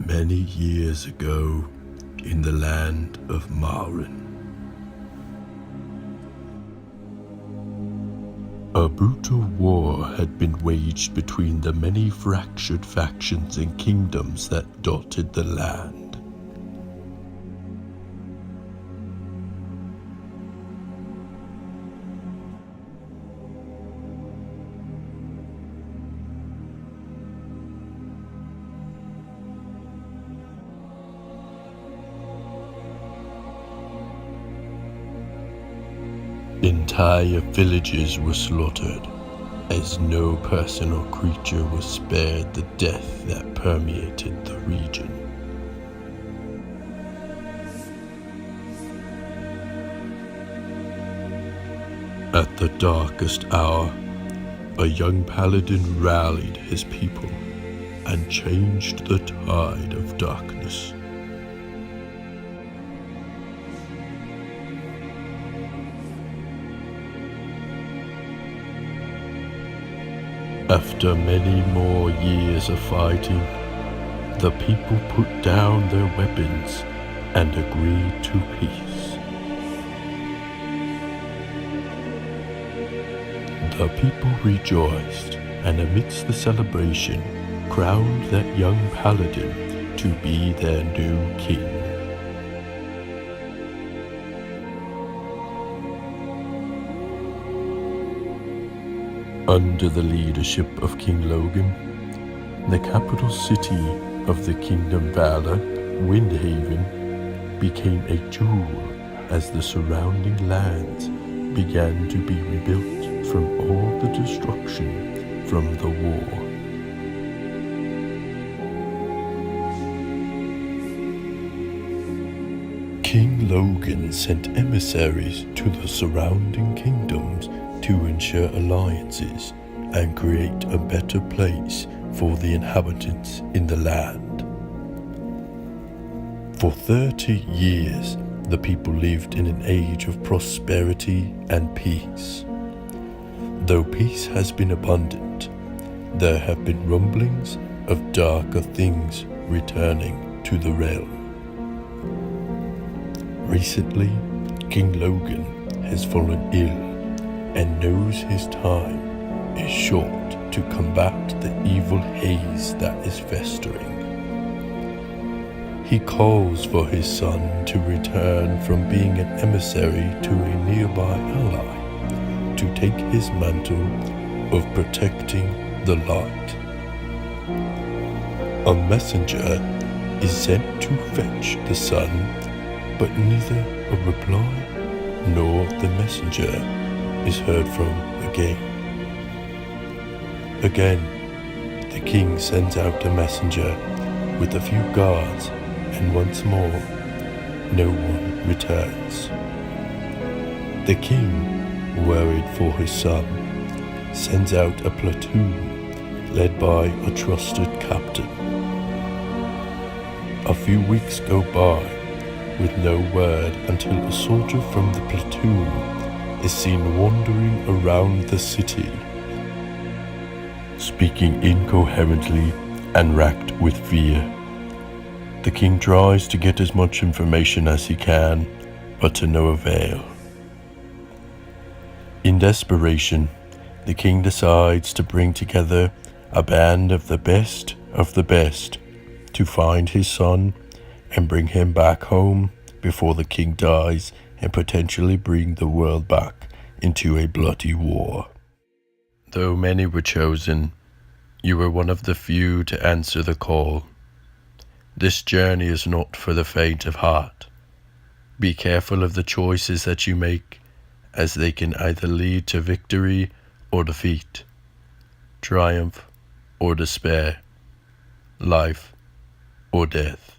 Many years ago, in the Land of Maren, a brutal war had been waged between the many fractured factions and kingdoms that dotted the land. Entire villages were slaughtered, as no person or creature was spared the death that permeated the region. At the darkest hour, a young paladin rallied his people and changed the tide of darkness. After many more years of fighting, the people put down their weapons and agreed to peace. The people rejoiced, and amidst the celebration, crowned that young paladin to be their new king. Under the leadership of King Logan, the capital city of the Kingdom Valor, Windhaven, became a jewel as the surrounding lands began to be rebuilt from all the destruction from the war. King Logan sent emissaries to the surrounding kingdoms to ensure alliances and create a better place for the inhabitants in the land. For 30 years, the people lived in an age of prosperity and peace. Though peace has been abundant, there have been rumblings of darker things returning to the realm. Recently, King Logan has fallen ill and knows his time is short to combat the evil haze that is festering. He calls for his son to return from being an emissary to a nearby ally to take his mantle of protecting the light. A messenger is sent to fetch the son, but neither a reply nor the messenger is heard from again. Again, the king sends out a messenger with a few guards, and once more, no one returns. The king, worried for his son, sends out a platoon led by a trusted captain. A few weeks go by with no word until a soldier from the platoon is seen wandering around the city, speaking incoherently and racked with fear. The king tries to get as much information as he can, but to no avail. In desperation, the king decides to bring together a band of the best to find his son and bring him back home before the king dies and potentially bring the world back into a bloody war. Though many were chosen, you were one of the few to answer the call. This journey is not for the faint of heart. Be careful of the choices that you make, as they can either lead to victory or defeat, triumph or despair, life or death.